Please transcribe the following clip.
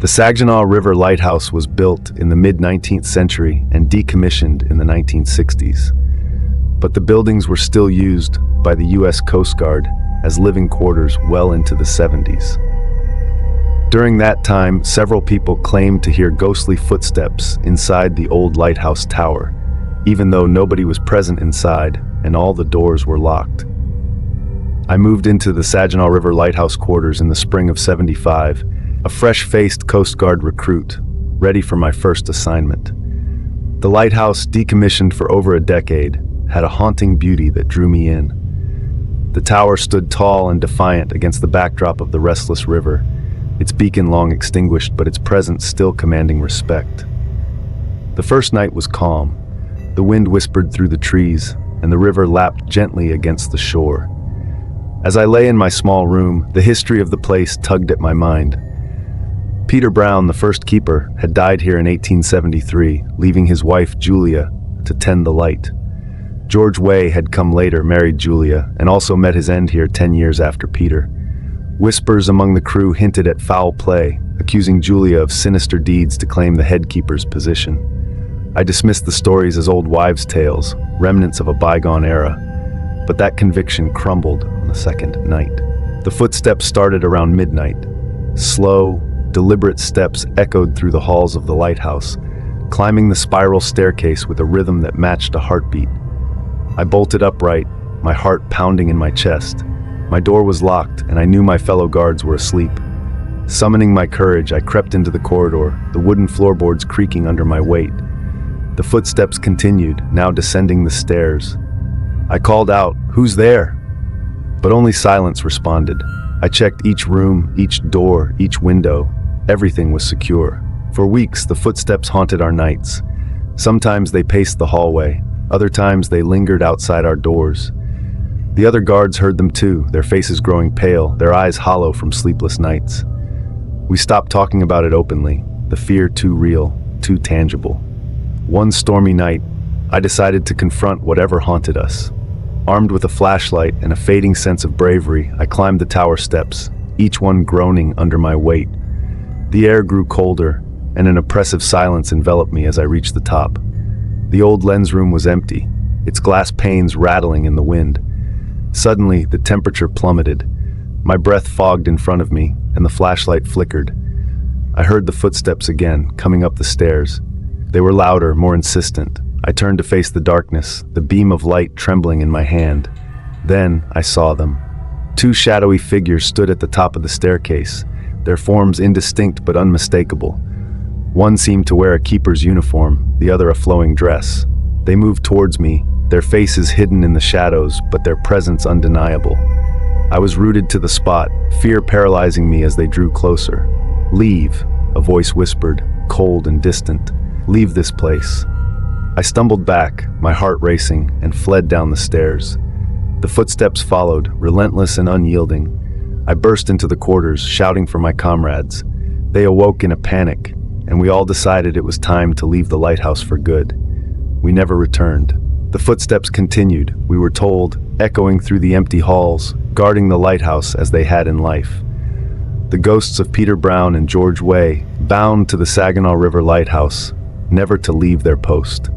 The Saginaw River Lighthouse was built in the mid-19th century and decommissioned in the 1960s. But the buildings were still used by the U.S. Coast Guard as living quarters well into the 70s. During that time, several people claimed to hear ghostly footsteps inside the old lighthouse tower, even though nobody was present inside and all the doors were locked. I moved into the Saginaw River Lighthouse quarters in the spring of '75, a fresh-faced Coast Guard recruit, ready for my first assignment. The lighthouse, decommissioned for over a decade, had a haunting beauty that drew me in. The tower stood tall and defiant against the backdrop of the restless river, its beacon long extinguished but its presence still commanding respect. The first night was calm. The wind whispered through the trees, and the river lapped gently against the shore. As I lay in my small room, the history of the place tugged at my mind. Peter Brown, the first keeper, had died here in 1873, leaving his wife, Julia, to tend the light. George Way had come later, married Julia, and also met his end here 10 years after Peter. Whispers among the crew hinted at foul play, accusing Julia of sinister deeds to claim the head keeper's position. I dismissed the stories as old wives' tales, remnants of a bygone era, but that conviction crumbled on the second night. The footsteps started around midnight. Slow, deliberate steps echoed through the halls of the lighthouse, climbing the spiral staircase with a rhythm that matched a heartbeat. I bolted upright, my heart pounding in my chest. My door was locked, and I knew my fellow guards were asleep. Summoning my courage, I crept into the corridor, the wooden floorboards creaking under my weight. The footsteps continued, now descending the stairs. I called out, "Who's there?" But only silence responded. I checked each room, each door, each window. Everything was secure. For weeks, the footsteps haunted our nights. Sometimes they paced the hallway. Other times they lingered outside our doors. The other guards heard them too, their faces growing pale, their eyes hollow from sleepless nights. We stopped talking about it openly, the fear too real, too tangible. One stormy night, I decided to confront whatever haunted us. Armed with a flashlight and a fading sense of bravery, I climbed the tower steps, each one groaning under my weight. The air grew colder, and an oppressive silence enveloped me as I reached the top. The old lens room was empty, its glass panes rattling in the wind. Suddenly, the temperature plummeted. My breath fogged in front of me, and the flashlight flickered. I heard the footsteps again, coming up the stairs. They were louder, more insistent. I turned to face the darkness, the beam of light trembling in my hand. Then I saw them. Two shadowy figures stood at the top of the staircase, their forms indistinct but unmistakable. One seemed to wear a keeper's uniform, the other a flowing dress. They moved towards me, their faces hidden in the shadows, but their presence undeniable. I was rooted to the spot, fear paralyzing me as they drew closer. "Leave," a voice whispered, cold and distant. "Leave this place." I stumbled back, my heart racing, and fled down the stairs. The footsteps followed, relentless and unyielding. I burst into the quarters, shouting for my comrades. They awoke in a panic, and we all decided it was time to leave the lighthouse for good. We never returned. The footsteps continued, we were told, echoing through the empty halls, guarding the lighthouse as they had in life. The ghosts of Peter Brown and George Way, bound to the Saginaw River Lighthouse, never to leave their post.